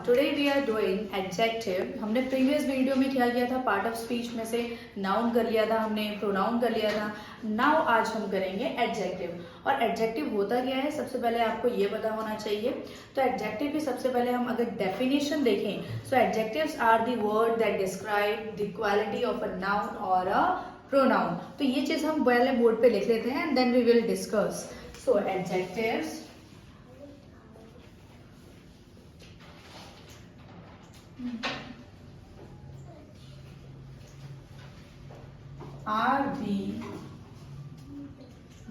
Today we are doing adjective. हमने previous video में क्या किया था, पार्ट ऑफ स्पीच में से नाउन कर लिया था, हमने प्रोनाउन कर लिया था। नाउ आज हम करेंगे एडजेक्टिव। और एडजेक्टिव होता क्या है, सबसे पहले आपको ये पता होना चाहिए। तो एडजेक्टिव की सबसे पहले हम अगर डेफिनेशन देखें, so adjectives are the word that describe the quality of a noun और अ प्रोनाउन। तो ये चीज हम पहले बोर्ड पे लिख लेते हैं and then we will discuss. So adjectives are the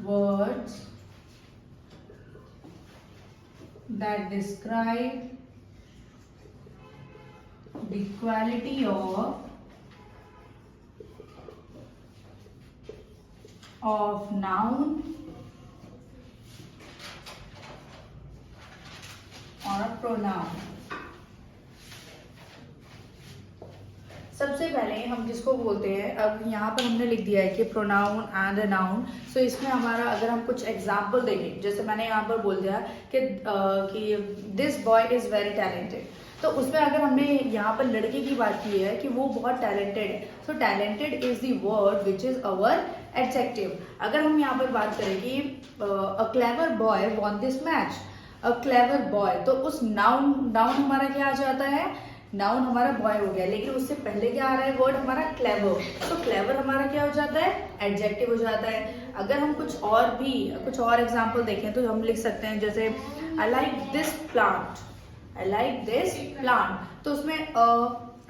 words that describe the quality of noun or a pronoun। सबसे पहले हम किसको बोलते हैं, अब यहाँ पर हमने लिख दिया है कि प्रोनाउन एंड अ नाउन। सो इसमें हमारा अगर हम कुछ एग्जांपल देखें, जैसे मैंने यहाँ पर बोल दिया कि this boy is very talented, तो उसमें अगर हमने यहाँ पर लड़के की बात की है कि वो बहुत टैलेंटेड है, so talented is the word which is our adjective. अगर हम यहाँ पर बात करें कि a clever boy von this match, a clever boy, तो उस नाउन हमारा क्या आ जाता है, नाउन हमारा बॉय हो गया, लेकिन उससे पहले क्या आ रहा है वर्ड हमारा क्लेवर। तो क्लेवर हमारा क्या हो जाता है, एडजेक्टिव हो जाता है। अगर हम कुछ और एग्जांपल देखें तो हम लिख सकते हैं, जैसे I like this plant, I like this plant, तो उसमें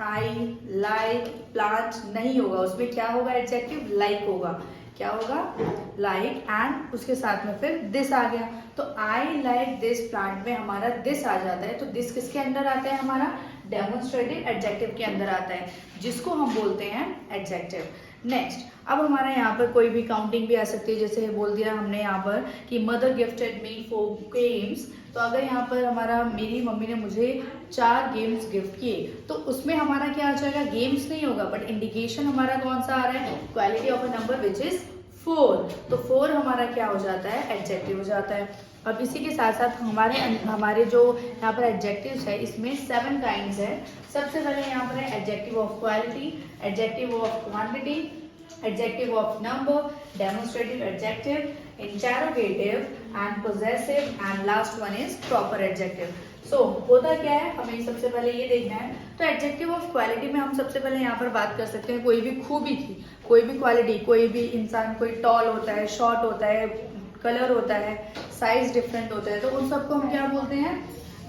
आई लाइक प्लांट नहीं होगा, उसमें क्या होगा, एडजेक्टिव लाइक होगा। क्या होगा, लाइक, एंड उसके साथ में फिर दिस आ गया, तो आई लाइक दिस प्लांट में हमारा दिस आ जाता है। तो दिस किसके अंदर आता है, हमारा डेमोन्स्ट्रेटिव एडजेक्टिव के अंदर आता है, जिसको हम बोलते हैं एडजेक्टिव। नेक्स्ट, अब हमारा यहाँ पर कोई भी काउंटिंग भी आ सकती है, जैसे बोल दिया हमने यहाँ पर कि मदर गिफ्टेड मी 4 गेम्स, तो अगर यहाँ पर हमारा मेरी मम्मी ने मुझे 4 गेम्स गिफ्ट किए, तो उसमें हमारा क्या आ जाएगा, गेम्स नहीं होगा, बट इंडिकेशन हमारा कौन सा आ रहा है, quality of a number which is 4। तो 4 हमारा क्या हो जाता है, एडजेक्टिव हो जाता है। अब इसी के साथ साथ हमारे जो यहाँ पर एडजेक्टिव्स है, इसमें 7 काइंड्स है। सबसे पहले यहाँ पर है adjective of quality, adjective of quantity, adjective of number, demonstrative adjective, interrogative and possessive, and last one is proper adjective. So होता क्या है, हमें सबसे पहले ये देखना है। तो एडजेक्टिव ऑफ क्वालिटी में हम सबसे पहले यहाँ पर बात कर सकते हैं कोई भी खूबी की, कोई भी क्वालिटी, कोई भी इंसान, कोई टॉल होता है, शॉर्ट होता है, कलर होता है, साइज डिफरेंट होता है, तो उन सबको हम क्या बोलते हैं,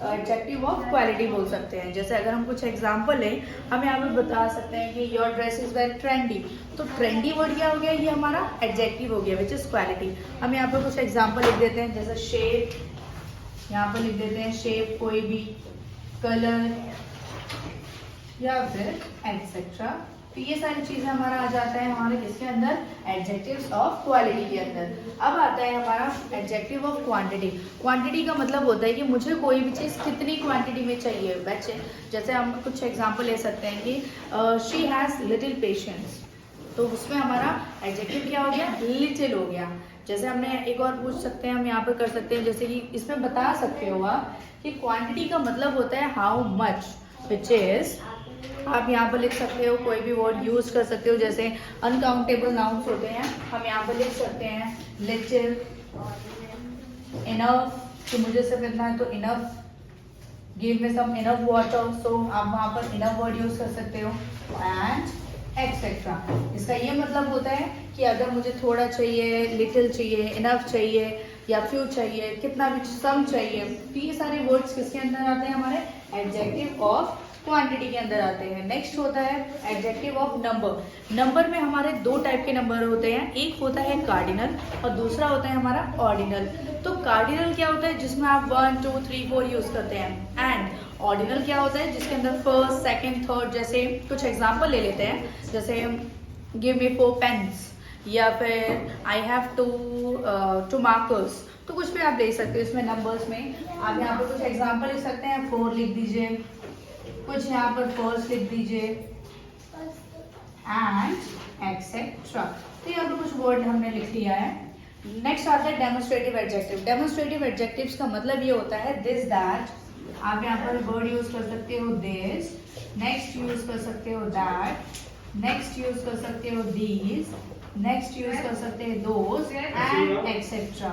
एडजेक्टिव ऑफ क्वालिटी बोल सकते हैं। जैसे अगर हम कुछ एग्जांपल लें, हम यहाँ पे बता सकते हैं कि your dress is very trendy, तो ट्रेंडी वर्ड क्या हो गया, ये हमारा एडजेक्टिव हो गया विच इज क्वालिटी। हम यहाँ पे कुछ एग्जांपल लिख देते हैं, जैसे शेप, यहाँ पर लिख देते हैं शेप, कोई भी कलर या फिर एक्सेट्रा। तो ये सारी चीजें हमारा आ जाता है हमारे किसके अंदर, एडजेक्टिव्स ऑफ क्वालिटी के अंदर। अब आता है हमारा एडजेक्टिव ऑफ क्वांटिटी। क्वांटिटी का मतलब होता है कि मुझे कोई भी चीज कितनी क्वांटिटी में चाहिए। बच्चे, जैसे हम कुछ एग्जांपल ले सकते हैं कि शी हैज लिटिल पेशेंस, तो उसमें हमारा एडजेक्टिव क्या हो गया, लिटिल हो गया। जैसे हमने एक और पूछ सकते हैं, हम यहाँ पर कर सकते हैं, जैसे कि इसमें बता सकते हो आप कि क्वांटिटी का मतलब होता है हाउ मच, विच इज, आप यहाँ पर लिख सकते हो, कोई भी वर्ड यूज कर सकते हो, जैसे अनकाउंटेबल नाउन्स होते हैं, हम यहाँ पर लिख सकते हैं लिटिल, इनफ, कि मुझे सिर्फ इतना है तो इनफ, गिव मी सम इनफ वाटर, सो आप वहाँ पर इनफ वर्ड यूज कर सकते हो, एंड एक्सेट्रा। इसका ये मतलब होता है कि अगर मुझे थोड़ा चाहिए, लिटिल चाहिए, इनफ चाहिए, या फ्यू चाहिए, कितना भी, सम चाहिए, तो ये सारे वर्ड्स किसके अंदर आते हैं, हमारे एडजेक्टिव ऑफ क्वांटिटी के अंदर आते हैं। नेक्स्ट होता है एडजेक्टिव ऑफ नंबर। नंबर में हमारे 2 टाइप के नंबर होते हैं, एक होता है कार्डिनल और दूसरा होता है हमारा ऑर्डिनल। तो कार्डिनल क्या होता है, जिसमें आप 1 2 3 4 यूज करते हैं, एंड ऑर्डिनल क्या होता है, जिसके अंदर फर्स्ट, सेकंड, थर्ड, जैसे कुछ एग्जांपल ले लेते हैं, जैसे गिव मी 4 पेन्स, या फिर आई हैव 2 मार्कर्स, तो कुछ भी आप ले सकते हो इसमें नंबर्स में। आप यहाँ पर कुछ एग्जांपल लिख सकते हैं, 4 लिख दीजिए, कुछ यहाँ पर फर्स्ट लिख दीजिए, एंड एक्सेट्रा। तो यहाँ पर कुछ वर्ड हमने लिख लिया है। नेक्स्ट आता है डेमोन्स्ट्रेटिव एडजेक्टिव। डेमोन्स्ट्रेटिव एडजेक्टिव्स का मतलब ये होता है दिस दैट, आप यहाँ पर वर्ड यूज कर सकते हो दिस, नेक्स्ट यूज कर सकते हो दैट, नेक्स्ट यूज कर सकते हो दीज, नेक्स्ट यूज कर सकते हैं दोज एंड एक्सेट्रा।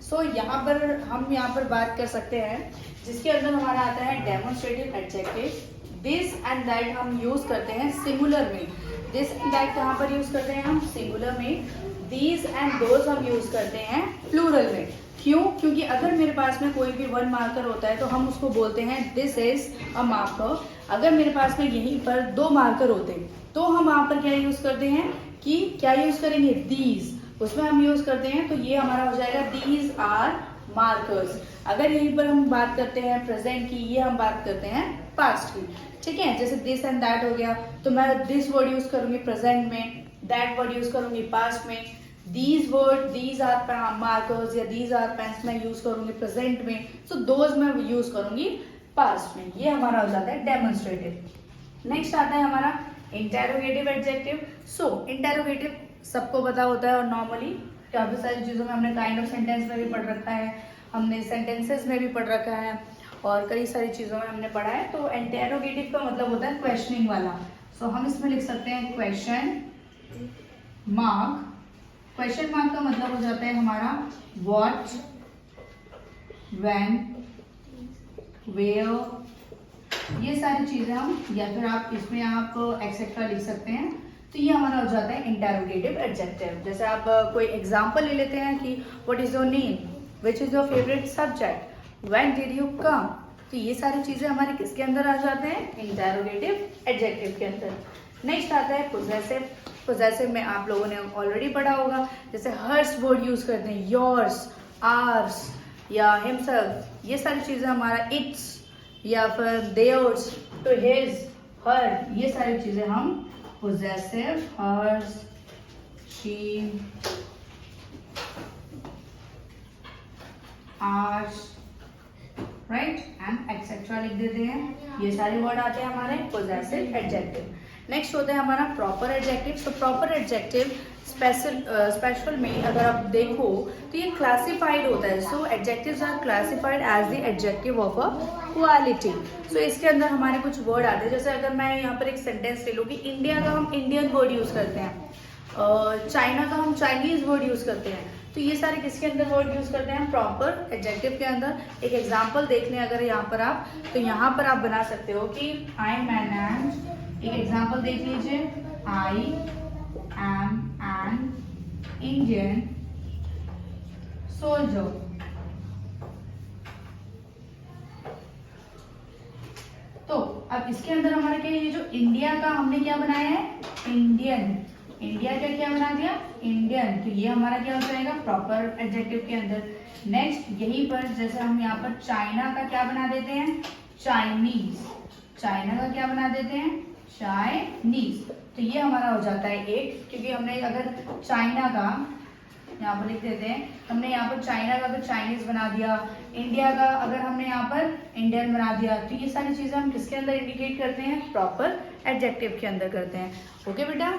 सो यहाँ पर हम यहाँ पर बात कर सकते हैं जिसके अंदर हमारा आता है demonstrative adjective. This and that हम यूज करते हैं सिंगुलर में। दिस एंड दैट कहाँ पर यूज करते हैं हम? सिंगुलर में। दीज एंड दोज हम यूज करते हैं प्लूरल में। क्यों? क्योंकि अगर मेरे पास में कोई भी वन मार्कर होता है तो हम उसको बोलते हैं दिस इज अ मार्कर। अगर मेरे पास में यहीं पर दो मार्कर होते तो हम वहाँ पर क्या यूज करते हैं कि क्या यूज करेंगे? दीज, उसमें हम यूज करते हैं तो ये हमारा हो जाएगा दीज आर मार्कर्स। अगर यहीं पर हम बात करते हैं प्रेजेंट की, ये हम बात करते हैं पास्ट की। ठीक है, जैसे दिस एंड दैट हो गया तो मैं दिस वर्ड यूज करूंगी प्रेजेंट में, दैट वर्ड यूज करूंगी पास्ट में। These word, these are markers या दीज आर पेन्स मैं यूज करूंगी प्रेजेंट में, सो दोज मैं यूज करूंगी पास्ट में। ये हमारा हो जाता है डेमोन्स्ट्रेटिव। नेक्स्ट आता है हमारा इंटेरोगेटिव एडजेक्टिव। सो इंटेरोगेटिव सबको पता होता है और नॉर्मली काफी सारी चीजों में हमने काइंड ऑफ सेंटेंस में भी पढ़ रखा है, हमने सेंटेंसेस में भी पढ़ रखा है और कई सारी चीजों में हमने पढ़ा है। तो इंटेरोगेटिव का मतलब होता है क्वेश्चनिंग वाला। सो हम इसमें लिख सकते हैं क्वेश्चन मार्क। क्वेश्चन मार्क का मतलब हो जाता है हमारा व्हाट, व्हेन, वेयर, ये सारी चीजें हम, या फिर आप इसमें आप एक्सेट्रा लिख सकते हैं। तो ये हमारा हो जाता है इंटेरोगेटिव एडजेक्टिव। जैसे आप कोई एग्जांपल ले लेते हैं कि what is your name, which is your favourite subject, when did you come. तो ये सारी चीजें हमारे किसके अंदर आ जाते हैं? इंटेरोगेटिव एडजेक्टिव के अंदर। नेक्स्ट आता है पोजेसिव। पोजेसिव में आप लोगों ने ऑलरेडी पढ़ा होगा, जैसे हर्स वर्ड यूज करते हैं, योर्स, आर्स या हिमसेल्फ, ये सारी चीजें हमारा इट्स या फिर देयर्स, टू हिज, हर, ये सारी चीजें हम possessive, hers, she, ours, right and etcetera लिख देते हैं। ये सारे वर्ड आते हैं हमारे पोजेसिव एडजेक्टिव। नेक्स्ट होता है हमारा प्रॉपर एडजेक्टिव। तो प्रॉपर एडजेक्टिव स्पेशल में अगर आप देखो तो ये क्लासिफाइड होता है। So adjectives are classified as the adjective of a quality. So इसके अंदर हमारे कुछ वर्ड आते हैं, जैसे अगर मैं यहाँ पर एक सेंटेंस ले लूँ कि इंडिया का हम इंडियन वर्ड यूज करते हैं, चाइना का हम चाइनीज वर्ड यूज करते हैं। तो ये सारे किसके अंदर वर्ड यूज करते हैं? प्रॉपर एडजेक्टिव के अंदर। एक एग्जांपल देख लें अगर यहाँ पर आप, तो यहाँ पर आप बना सकते हो कि आई एम एन, एक एग्जांपल देख लीजिए, I am an Indian soldier. तो अब इसके अंदर हमारा क्या, ये जो इंडिया का हमने क्या बनाया है? इंडियन। इंडिया का क्या बना दिया? इंडियन। तो ये हमारा क्या हो जाएगा? प्रॉपर एडजेक्टिव के अंदर। नेक्स्ट यहीं पर जैसे हम यहाँ पर चाइना का क्या बना देते हैं? चाइनीज। चाइना का क्या बना देते हैं? चाइनीज। तो ये हमारा हो जाता है एक, क्योंकि हमने अगर चाइना का यहाँ पर लिख देते हैं, हमने यहाँ पर चाइना का अगर चाइनीज बना दिया, इंडिया का अगर हमने यहाँ पर इंडियन बना दिया, तो ये सारी चीजें हम किसके अंदर इंडिकेट करते हैं? प्रॉपर एडजेक्टिव के अंदर करते हैं। ओके बेटा।